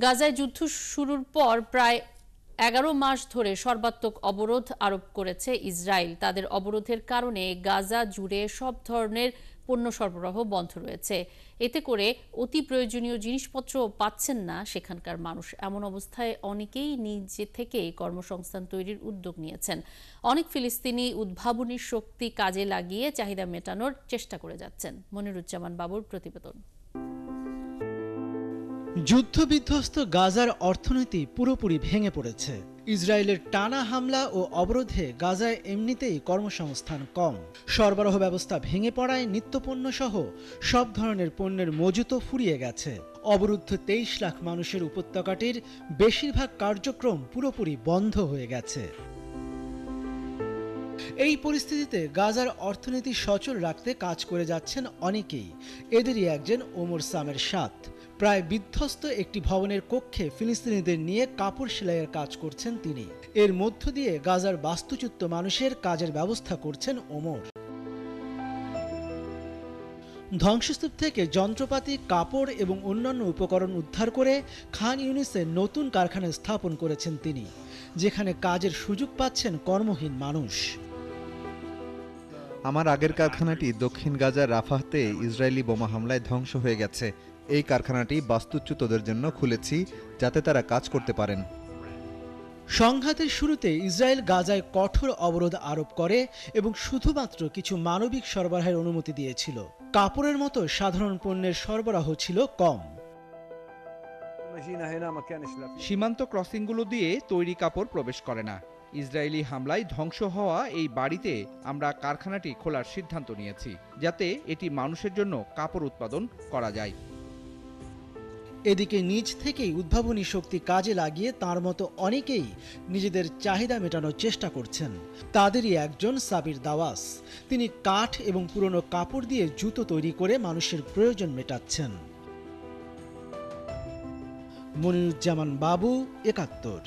গাজায় যুদ্ধ শুরুর পর প্রায় 11 মাস ধরে সর্বাত্মক অবরোধ আরোপ করেছে ইসরায়েল। তাদের অবরোধের কারণে গাজা জুড়ে সব ধরনের পণ্য সরবরাহ বন্ধ রয়েছে। এতে করে অতি প্রয়োজনীয় জিনিসপত্র পাচ্ছেন না সেখানকার মানুষ। এমন অবস্থায় অনেকেই নিজে থেকেই কর্মসংস্থান তৈরির উদ্যোগ নিয়েছেন। অনেক ফিলিস্তিনি উদ্ভাবনী শক্তি কাজে লাগিয়ে চাহিদা মেটানোর চেষ্টা করে যাচ্ছেন। মনিরুজ্জামান বাবুর প্রতিবেদন। যুদ্ধবিধ্বস্ত গাজার অর্থনীতি পুরোপুরি ভেঙে পড়েছে। ইসরায়েলের টানা হামলা ও অবরোধে গাজায় এমনিতেই কর্মসংস্থান কম। সরবরাহ ব্যবস্থা ভেঙে পড়ায় নিত্যপণ্য সহ সব ধরনের পণ্যের মজুতও ফুরিয়ে গেছে। অবরুদ্ধ 23 লাখ মানুষের উপত্যকাটির বেশিরভাগ কার্যক্রম পুরোপুরি বন্ধ হয়ে গেছে। এই পরিস্থিতিতে গাজার অর্থনীতি সচল রাখতে কাজ করে যাচ্ছেন অনেকেই। এদেরই একজন ওমর সামের সাত। প্রায় বিধ্বস্ত একটি ভবনের কক্ষে ফিলিস্তিনিদের নিয়ে কাপড় সেলাইয়ের কাজ করছেন তিনি। এর মধ্য দিয়ে গাজার বাস্তুচ্যুত মানুষের কাজের ব্যবস্থা করছেন ওমর। ধ্বংসস্তূপ থেকে যন্ত্রপাতি, কাপড় এবং অন্যান্য উপকরণ উদ্ধার করে খান ইউনিসে নতুন কারখানা স্থাপন করেছেন তিনি, যেখানে কাজের সুযোগ পাচ্ছেন কর্মহীন মানুষ। আমার আগের কারখানাটি দক্ষিণ গাজার রাফাহতে ইসরায়েলি বোমা হামলায় ধ্বংস হয়ে গেছে। এই কারখানাটি বাস্তুচ্যুতদের জন্য খুলেছি যাতে তারা কাজ করতে পারেন। সংঘাতের শুরুতে ইসরায়েল গাজায় কঠোর অবরোধ আরোপ করে এবং শুধুমাত্র কিছু মানবিক সরবরাহের অনুমতি দিয়েছিল। কাপড়ের মতো সাধারণ পণ্যের সরবরাহ ছিল কম। সীমান্ত ক্রসিংগুলো দিয়ে তৈরি কাপড় প্রবেশ করে না। ইসরায়েলি হামলায় ধ্বংস হওয়া এই বাড়িতে আমরা কারখানাটি খোলার সিদ্ধান্ত নিয়েছি, যাতে এটি মানুষের জন্য কাপড় উৎপাদন করা যায়। এদিকে নিজ থেকেই উদ্ভাবনী শক্তি কাজে লাগিয়ে তার মতো অনেকেই নিজেদের চাহিদা মেটানোর চেষ্টা করছেন। তাদেরই একজন সাবির দাওয়াস। তিনি কাঠ এবং পুরনো কাপড় দিয়ে জুতো তৈরি করে মানুষের প্রয়োজন মেটাচ্ছেন। মনিরুজ্জামান বাবু, ৭১।